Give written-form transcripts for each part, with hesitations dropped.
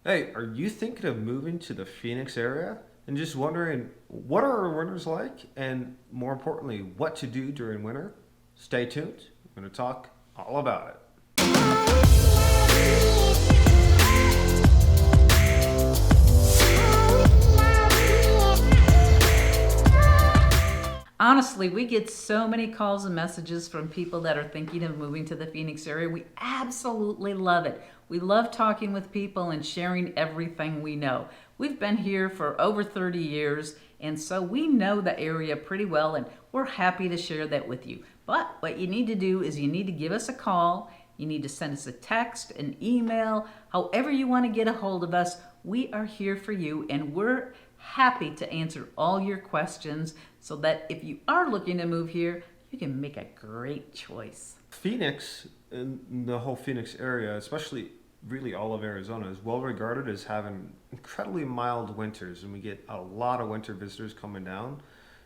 Hey, are you thinking of moving to the Phoenix area and just wondering what are our winters like and more importantly, what to do during winter? Stay tuned. I'm going to talk all about it. Honestly, we get so many calls and messages from people that are thinking of moving to the Phoenix area. We absolutely love it. We love talking with people and sharing everything we know. We've been here for over 30 years, and so we know the area pretty well, and we're happy to share that with you. But what you need to do is you need to give us a call. You need to send us a text, an email, however you want to get a hold of us. We are here for you, and we're happy to answer all your questions so that if you are looking to move here, you can make a great choice. Phoenix and the whole Phoenix area, especially really all of Arizona, is well regarded as having incredibly mild winters, and we get a lot of winter visitors coming down.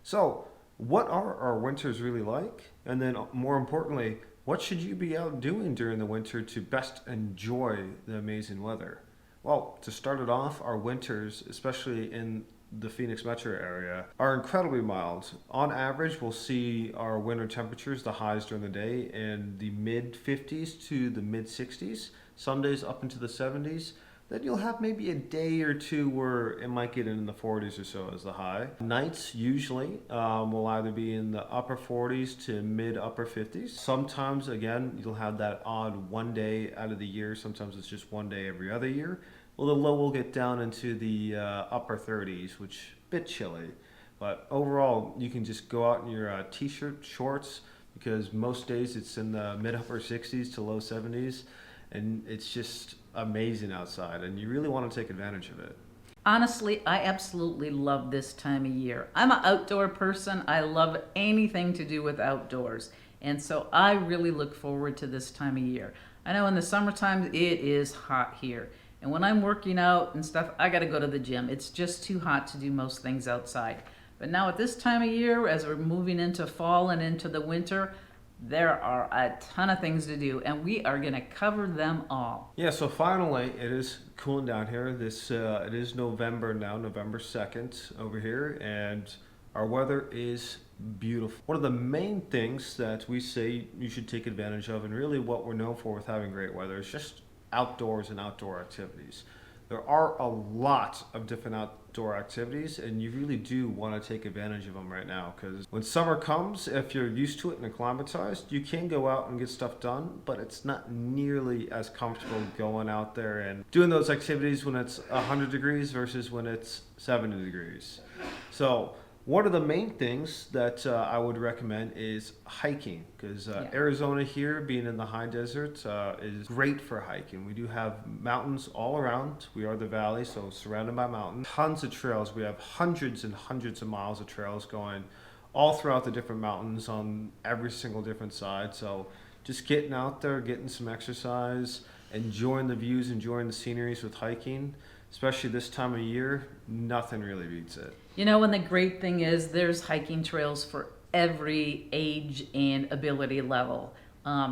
So, what are our winters really like? And then, more importantly, what should you be out doing during the winter to best enjoy the amazing weather? Well, to start it off, our winters, especially in the Phoenix metro area, are incredibly mild. On average, we'll see our winter temperatures, the highs during the day, in the mid 50s to the mid 60s, some days up into the 70s. Then you'll have maybe a day or two where it might get in the 40s or so as the high. Nights usually will either be in the upper 40s to mid upper 50s. Sometimes, again, you'll have that odd one day out of the year. Sometimes it's just one day every other year. Well, the low will get down into the upper 30s, which is a bit chilly. But overall, you can just go out in your t-shirt, shorts, because most days it's in the mid upper 60s to low 70s, and it's just amazing outside, and you really want to take advantage of it. Honestly, I absolutely love this time of year. I'm an outdoor person. I love anything to do with outdoors. And so I really look forward to this time of year. I know in the summertime it is hot here. And when I'm working out and stuff, I got to go to the gym. It's just too hot to do most things outside. But now at this time of year, as we're moving into fall and into the winter, there are a ton of things to do, and we are going to cover them all. Yeah, so finally, it is cooling down here. It is November now, November 2nd over here, and our weather is beautiful. One of the main things that we say you should take advantage of, and really what we're known for with having great weather, is just outdoors and outdoor activities. There are a lot of different outdoor activities, and you really do want to take advantage of them right now, because when summer comes, if you're used to it and acclimatized, you can go out and get stuff done, but it's not nearly as comfortable going out there and doing those activities when it's 100 degrees versus when it's 70 degrees. So one of the main things that I would recommend is hiking, because Yeah. Arizona here, being in the high desert, is great for hiking. We do have mountains all around. We are the valley, so surrounded by mountains. Tons of trails. We have hundreds and hundreds of miles of trails going all throughout the different mountains on every single different side. So just getting out there, getting some exercise, enjoying the views, enjoying the sceneries with hiking, especially this time of year, nothing really beats it. You know, and the great thing is there's hiking trails for every age and ability level.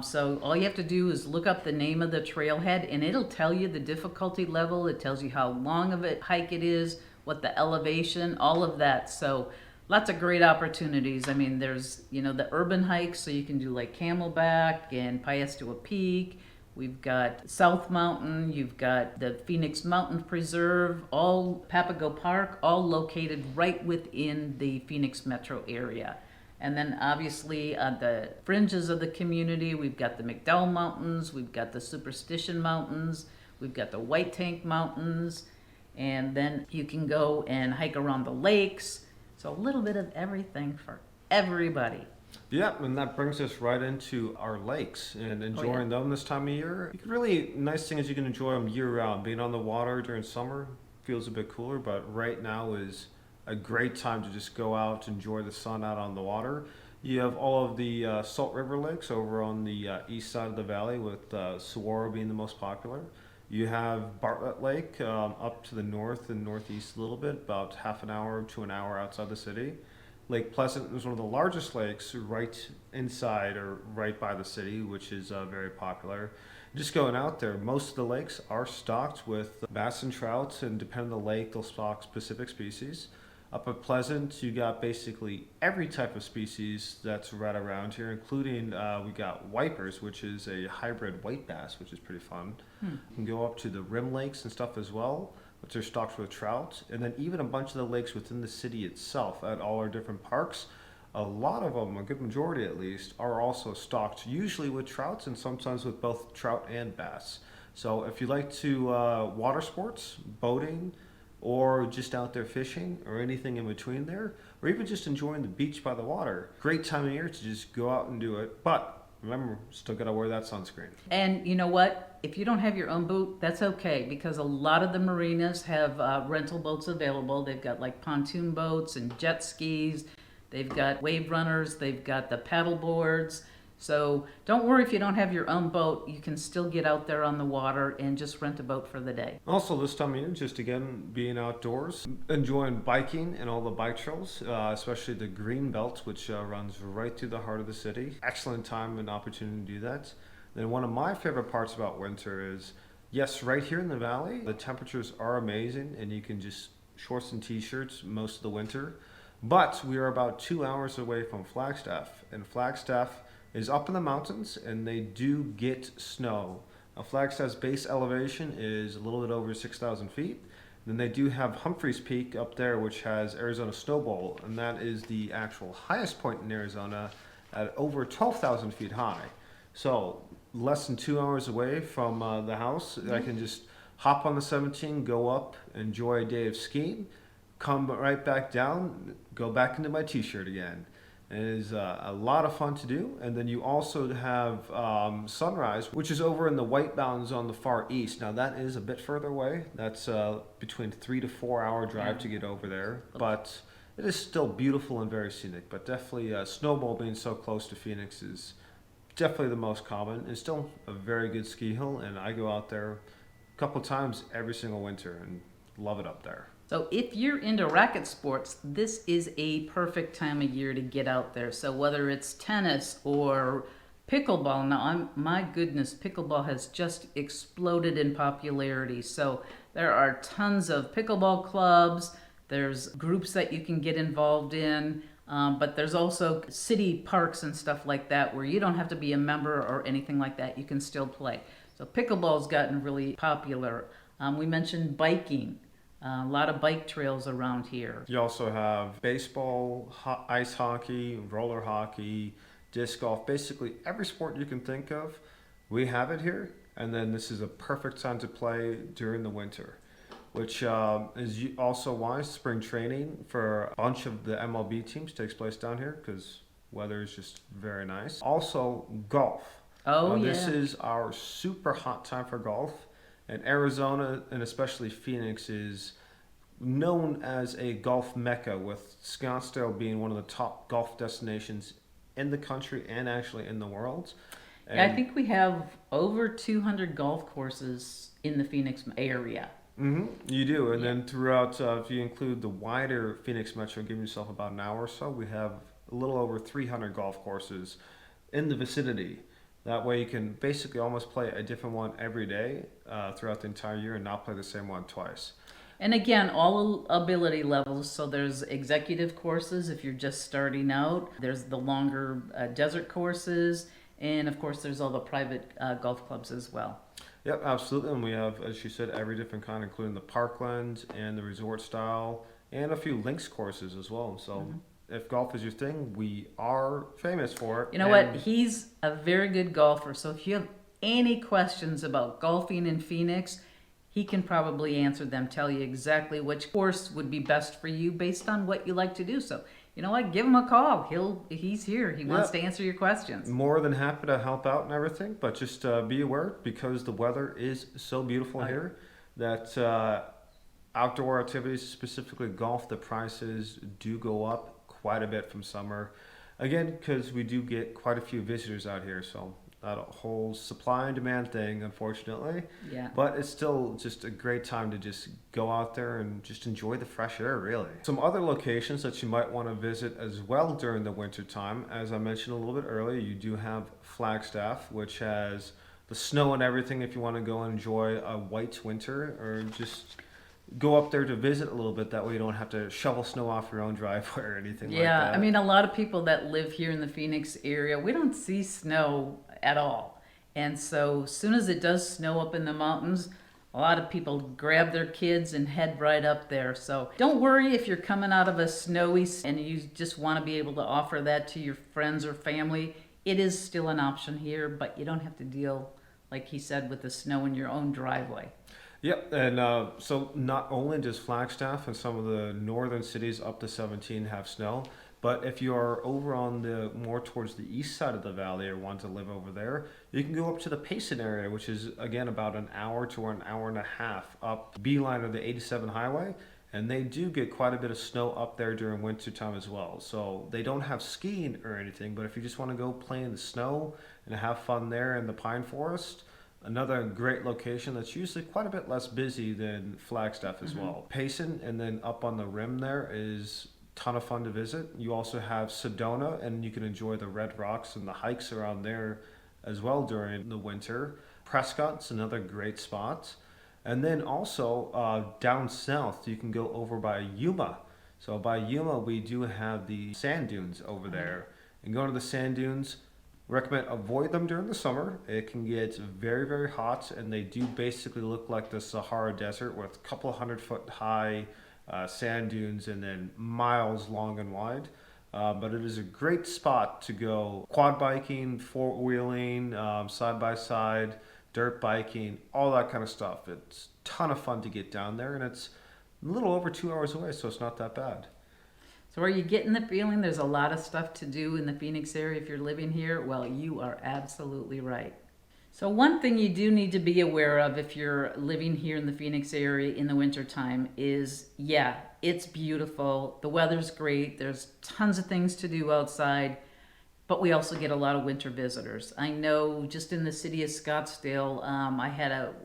So all you have to do is look up the name of the trailhead and it'll tell you the difficulty level. It tells you how long of a hike it is, what the elevation, all of that. So lots of great opportunities. I mean, there's, the urban hikes, so you can do like Camelback and Piestewa Peak. We've got South Mountain, you've got the Phoenix Mountain Preserve, all Papago Park, all located right within the Phoenix metro area. And then obviously on the fringes of the community, we've got the McDowell Mountains, we've got the Superstition Mountains, we've got the White Tank Mountains, and then you can go and hike around the lakes. So a little bit of everything for everybody. Yeah, and that brings us right into our lakes and enjoying them this time of year. You can really, nice thing is you can enjoy them year round. Being on the water during summer feels a bit cooler, but right now is a great time to just go out, enjoy the sun out on the water. You have all of the Salt River lakes over on the east side of the valley, with Saguaro being the most popular. You have Bartlett Lake up to the north and northeast a little bit, about half an hour to an hour outside the city. Lake Pleasant is one of the largest lakes right inside or right by the city, which is very popular. Just going out there, most of the lakes are stocked with bass and trout, and depending on the lake, they'll stock specific species. Up at Pleasant, you got basically every type of species that's right around here, including we got wipers, which is a hybrid white bass, which is pretty fun. You can go up to the rim lakes and stuff as well, which are stocked with trout, and then even a bunch of the lakes within the city itself at all our different parks. A lot of them, a good majority at least, are also stocked, usually with trouts and sometimes with both trout and bass. So if you like to water sports, boating, or just out there fishing, or anything in between there, or even just enjoying the beach by the water, great time of year to just go out and do it. But remember, still gotta wear that sunscreen. And you know what? If you don't have your own boat, that's okay because a lot of the marinas have rental boats available. They've got like pontoon boats and jet skis. They've got wave runners. They've got the paddle boards. So don't worry if you don't have your own boat. You can still get out there on the water and just rent a boat for the day. Also, this time of year, just again being outdoors, enjoying biking and all the bike trails, especially the green belt, which runs right through the heart of the city. Excellent time and opportunity to do that. Then one of my favorite parts about winter is, yes, right here in the valley, the temperatures are amazing, and you can just shorts and t-shirts most of the winter. But we are about 2 hours away from Flagstaff, and Flagstaff is up in the mountains, and they do get snow. Now, Flagstaff's base elevation is a little bit over 6,000 feet. Then they do have Humphreys Peak up there, which has Arizona Snow Bowl, and that is the actual highest point in Arizona at over 12,000 feet high. So less than 2 hours away from the house, I can just hop on the 17, go up, enjoy a day of skiing, come right back down, go back into my t-shirt again. It is a lot of fun to do. And then you also have Sunrise, which is over in the White Mountains on the far east. Now that is a bit further away. That's between 3 to 4 hour drive to get over there. But it is still beautiful and very scenic. But definitely Snowball being so close to Phoenix is definitely the most common. It's still a very good ski hill, and I go out there a couple times every single winter and love it up there. So if you're into racket sports, this is a perfect time of year to get out there. So whether it's tennis or pickleball, now my goodness, pickleball has just exploded in popularity. So there are tons of pickleball clubs. There's groups that you can get involved in. But there's also city parks and stuff like that where you don't have to be a member or anything like that. You can still play. So pickleball's gotten really popular. We mentioned biking. A lot of bike trails around here. You also have baseball, ice hockey, roller hockey, disc golf, basically every sport you can think of, we have it here. And then this is a perfect time to play during the winter, which is also why spring training for a bunch of the MLB teams takes place down here because weather is just very nice. Also, golf. Oh, Now, yeah. this is our super hot time for golf. And Arizona, and especially Phoenix, is known as a golf mecca, with Scottsdale being one of the top golf destinations in the country and actually in the world. Yeah, I think we have over 200 golf courses in the Phoenix area. You do. And then throughout, if you include the wider Phoenix metro, give yourself about an hour or so, we have a little over 300 golf courses in the vicinity. That way you can basically almost play a different one every day throughout the entire year and not play the same one twice. And again, all ability levels. So there's executive courses if you're just starting out. There's the longer desert courses. And of course, there's all the private golf clubs as well. Yep, absolutely. And we have, as you said, every different kind, including the parkland and the resort style, and a few links courses as well. So if golf is your thing, we are famous for it. You know what? He's a very good golfer. So if you have any questions about golfing in Phoenix, he can probably answer them, tell you exactly which course would be best for you based on what you like to do. So, you know what? Give him a call. He's here. He wants to answer your questions. More than happy to help out and everything, but just be aware, because the weather is so beautiful here, that outdoor activities, specifically golf, the prices do go up quite a bit from summer. Again, because we do get quite a few visitors out here, so that whole supply and demand thing, unfortunately. Yeah. But it's still just a great time to just go out there and just enjoy the fresh air, really. Some other locations that you might want to visit as well during the winter time, as I mentioned a little bit earlier, you do have Flagstaff, which has the snow and everything if you want to go enjoy a white winter, or just go up there to visit a little bit. That way you don't have to shovel snow off your own driveway or anything like Yeah, I that. mean, a lot of people that live here in the Phoenix area, we don't see snow at all. And so, as soon as it does snow up in the mountains, a lot of people grab their kids and head right up there. So, don't worry if you're coming out of a snowy and you just want to be able to offer that to your friends or family. It is still an option here, but you don't have to deal, like he said, with the snow in your own driveway. Yep, and so not only does Flagstaff and some of the northern cities up to 17 have snow, but if you are over on the more towards the east side of the valley or want to live over there, you can go up to the Payson area, which is again about an hour to an hour and a half up beeline of the 87 highway, and they do get quite a bit of snow up there during winter time as well. So they don't have skiing or anything, but if you just want to go play in the snow and have fun there in the pine forest, another great location that's usually quite a bit less busy than Flagstaff as well. Payson, and then up on the rim there is a ton of fun to visit. You also have Sedona, and you can enjoy the red rocks and the hikes around there as well during the winter. Prescott's another great spot. And then also down south, you can go over by Yuma. So by Yuma, we do have the sand dunes over there. And going to the sand dunes, recommend avoid them during the summer. It can get very, very hot, and they do basically look like the Sahara Desert with a couple 100-foot high sand dunes and then miles long and wide. But it is a great spot to go quad biking, four-wheeling, side-by-side, dirt biking, all that kind of stuff. It's a ton of fun to get down there, and it's a little over 2 hours away, so it's not that bad. So, are you getting the feeling there's a lot of stuff to do in the Phoenix area if you're living here? Well, you are absolutely right. So, one thing you do need to be aware of if you're living here in the Phoenix area in the wintertime is yeah, it's beautiful. The weather's great. There's tons of things to do outside, but we also get a lot of winter visitors. I know just in the city of Scottsdale,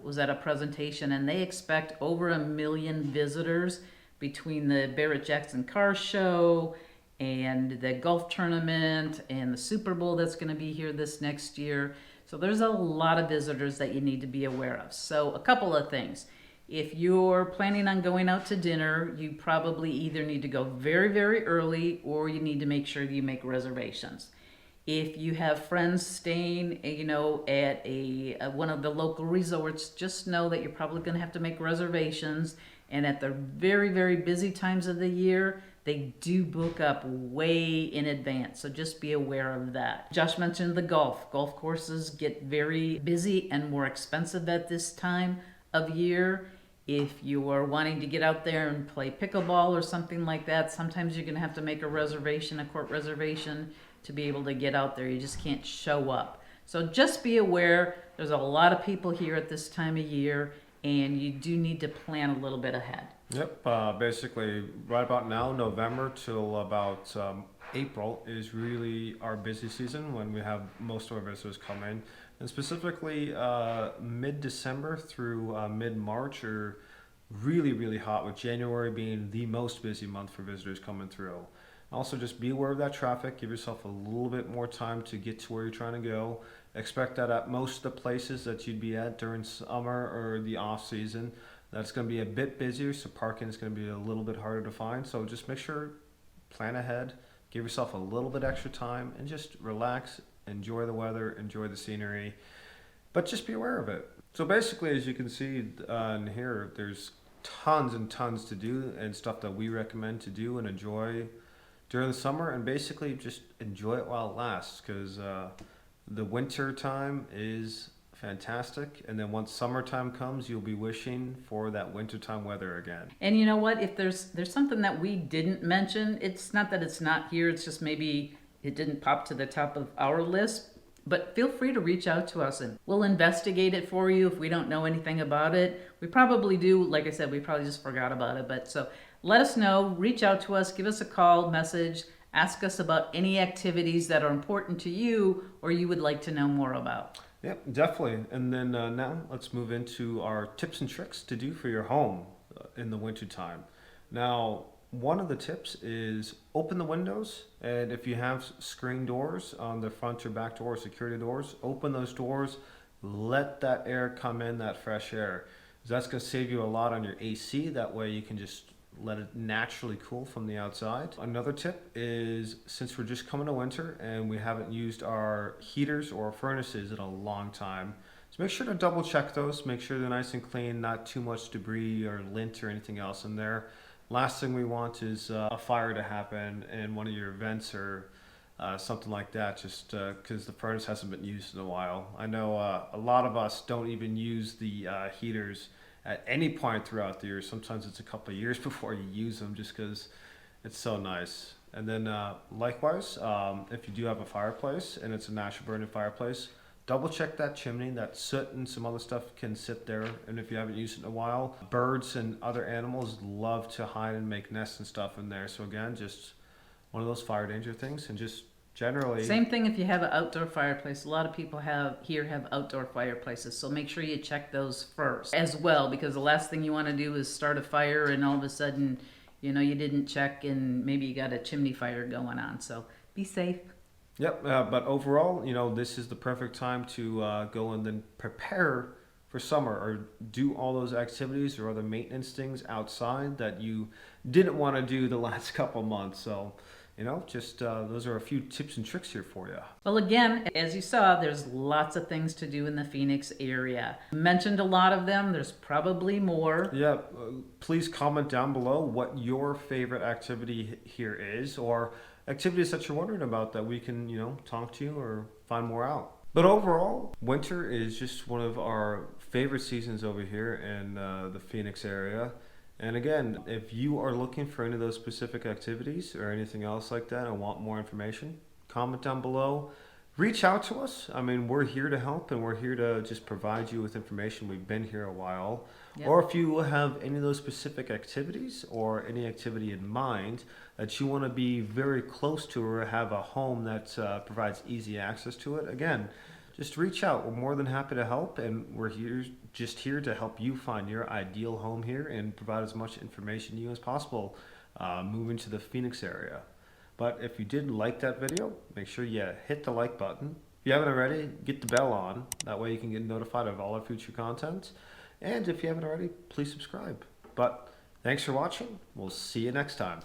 was at a presentation and they expect over 1 million visitors between the Barrett Jackson Car Show and the golf tournament and the Super Bowl that's going to be here this next year. So there's a lot of visitors that you need to be aware of. So a couple of things. If you're planning on going out to dinner, you probably either need to go very, very early or you need to make sure you make reservations. If you have friends staying, at one of the local resorts, just know that you're probably going to have to make reservations. And at the very, very busy times of the year, they do book up way in advance. So just be aware of that. Josh mentioned the golf. Golf courses get very busy and more expensive at this time of year. If you are wanting to get out there and play pickleball or something like that, sometimes you're going to have to make a reservation, a court reservation, to be able to get out there. You just can't show up. So just be aware, there's a lot of people here at this time of year, and you do need to plan a little bit ahead. Yep, basically right about now, November till about April is really our busy season when we have most of our visitors come in. And specifically mid-December through mid-March are really, really hot, with January being the most busy month for visitors coming through. Also, just be aware of that traffic. Give yourself a little bit more time to get to where you're trying to go. Expect that at most of the places that you'd be at during summer or the off season, that's going to be a bit busier, so parking is going to be a little bit harder to find. So just make sure, plan ahead, give yourself a little bit extra time, and just relax, enjoy the weather, enjoy the scenery, but just be aware of it. So basically, as you can see in here, there's tons and tons to do and stuff that we recommend to do and enjoy during the summer, and basically just enjoy it while it lasts, because the winter time is fantastic, and then once summertime comes, you'll be wishing for that wintertime weather again. And you know what? If there's something that we didn't mention, it's not that it's not here. It's just maybe it didn't pop to the top of our list. But feel free to reach out to us and we'll investigate it for you if we don't know anything about it. We probably do. Like I said, we probably just forgot about it. But so let us know. Reach out to us. Give us a call, message. Ask us about any activities that are important to you or you would like to know more about. Yep, definitely. And then now let's move into our tips and tricks to do for your home in the wintertime. Now, one of the tips is open the windows, and if you have screen doors on the front or back door, security doors, open those doors, let that air come in, that fresh air. That's going to save you a lot on your AC. That way you can just let it naturally cool from the outside. Another tip is, since we're just coming to winter and we haven't used our heaters or furnaces in a long time, so make sure to double check those, make sure they're nice and clean, not too much debris or lint or anything else in there. Last thing we want is a fire to happen in one of your vents or something like that, just because the furnace hasn't been used in a while. I know a lot of us don't even use the heaters at any point throughout the year. Sometimes it's a couple of years before you use them, just because it's so nice. And then likewise, if you do have a fireplace and it's a natural burning fireplace, double check that chimney. That soot and some other stuff can sit there, and if you haven't used it in a while, birds and other animals love to hide and make nests and stuff in there. So again, just one of those fire danger things. And just generally, Same thing if you have an outdoor fireplace. A lot of people have outdoor fireplaces, so make sure you check those first as well, because the last thing you want to do is start a fire and all of a sudden, you didn't check and maybe you got a chimney fire going on. So be safe. Yep, but overall, this is the perfect time to go and then prepare for summer, or do all those activities or other maintenance things outside that you didn't want to do the last couple months. So, just those are a few tips and tricks here for you. Well, again, as you saw, there's lots of things to do in the Phoenix area. Mentioned a lot of them. There's probably more. Yeah, please comment down below what your favorite activity here is, or activities that you're wondering about that we can, talk to you or find more out. But overall, winter is just one of our favorite seasons over here in the Phoenix area. And again, if you are looking for any of those specific activities or anything else like that and want more information, comment down below. Reach out to us. I mean, we're here to help, and we're here to just provide you with information. We've been here a while. Yep. Or if you have any of those specific activities or any activity in mind that you want to be very close to, or have a home that provides easy access to it, again, just reach out. We're more than happy to help, and we're here to help you find your ideal home here and provide as much information to you as possible moving to the Phoenix area. But if you did like that video, make sure you hit the like button. If you haven't already, get the bell on. That way you can get notified of all our future content. And if you haven't already, please subscribe. But thanks for watching. We'll see you next time.